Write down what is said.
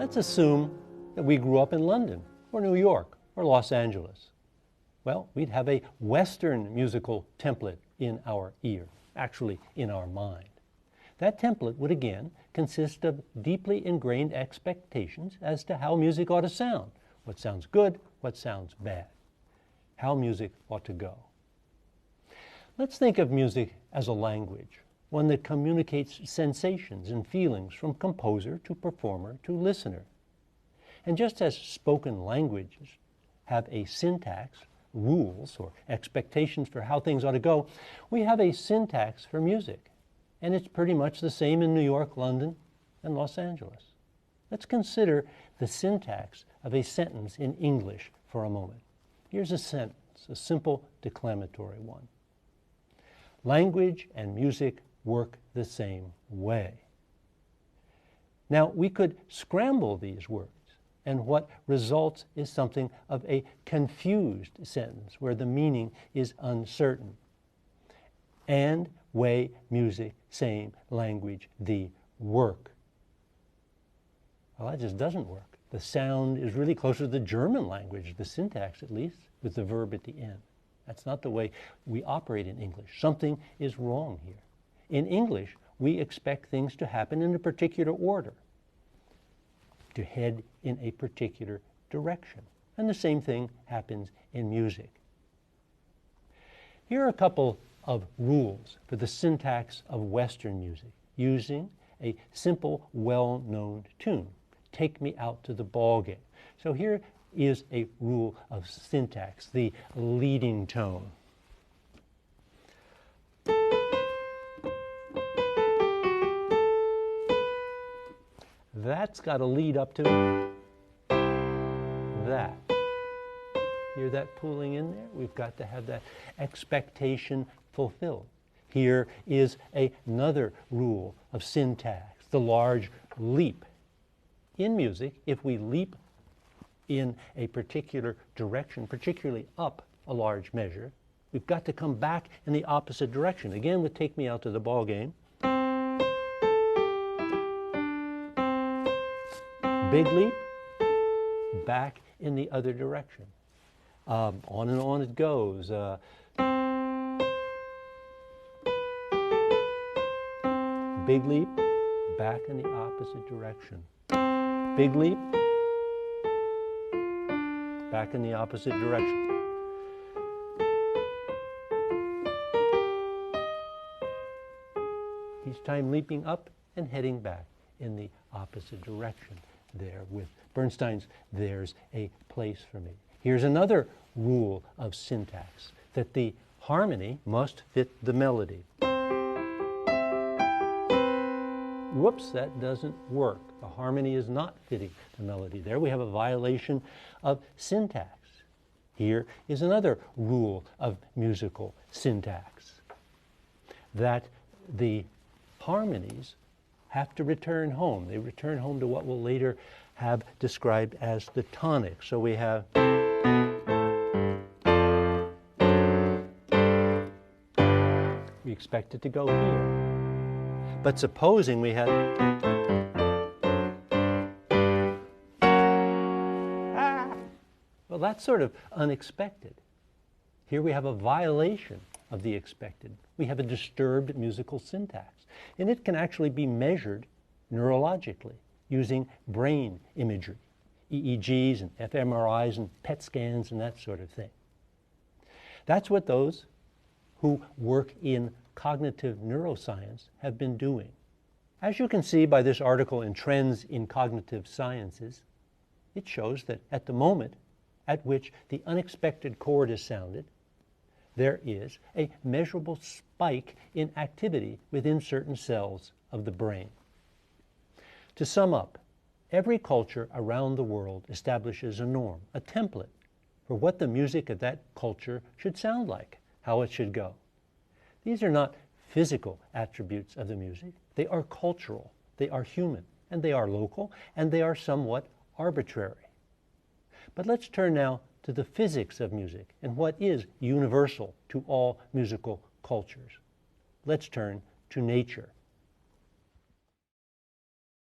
Let's assume that we grew up in London or New York or Los Angeles. Well, we'd have a Western musical template in our ear, actually in our mind. That template would again consist of deeply ingrained expectations as to how music ought to sound, what sounds good, what sounds bad, how music ought to go. Let's think of music as a language, one that communicates sensations and feelings from composer to performer to listener. And just as spoken languages have a syntax, rules, or expectations for how things ought to go, we have a syntax for music. And it's pretty much the same in New York, London, and Los Angeles. Let's consider the syntax of a sentence in English for a moment. Here's a sentence, a simple declamatory one. Language and music work the same way. Now, we could scramble these words, and what results is something of a confused sentence where the meaning is uncertain. And way, music, same, language, the work. Well, that just doesn't work. The sound is really closer to the German language, the syntax at least, with the verb at the end. That's not the way we operate in English. Something is wrong here. In English, we expect things to happen in a particular order, to head in a particular direction. And the same thing happens in music. Here are a couple of rules for the syntax of Western music using a simple, well-known tune. Take me out to the ball game. So here is a rule of syntax, the leading tone. That's got to lead up to that. Hear that pulling in there? We've got to have that expectation fulfilled. Here is another rule of syntax, the large leap. In music, if we leap in a particular direction, particularly up a large measure, we've got to come back in the opposite direction. Again, with Take Me Out to the Ball Game. Big leap, back in the other direction. On and on it goes. Big leap, back in the opposite direction. Big leap, back in the opposite direction. Each time leaping up and heading back in the opposite direction. There with Bernstein's There's a Place for Me. Here's another rule of syntax, that the harmony must fit the melody. Whoops, that doesn't work. The harmony is not fitting the melody. There we have a violation of syntax. Here is another rule of musical syntax, that the harmonies have to return home. They return home to what we'll later have described as the tonic. So we have we expect it to go here. But supposing we had well, that's sort of unexpected. Here we have a violation of the expected. We have a disturbed musical syntax. And it can actually be measured neurologically using brain imagery, EEGs and fMRIs and PET scans and that sort of thing. That's what those who work in cognitive neuroscience have been doing. As you can see by this article in Trends in Cognitive Sciences, it shows that at the moment at which the unexpected chord is sounded, there is a measurable spike in activity within certain cells of the brain. To sum up, every culture around the world establishes a norm, a template, for what the music of that culture should sound like, how it should go. These are not physical attributes of the music. They are cultural, they are human, and they are local, and they are somewhat arbitrary. But let's turn now to the physics of music and what is universal to all musical cultures. Let's turn to nature.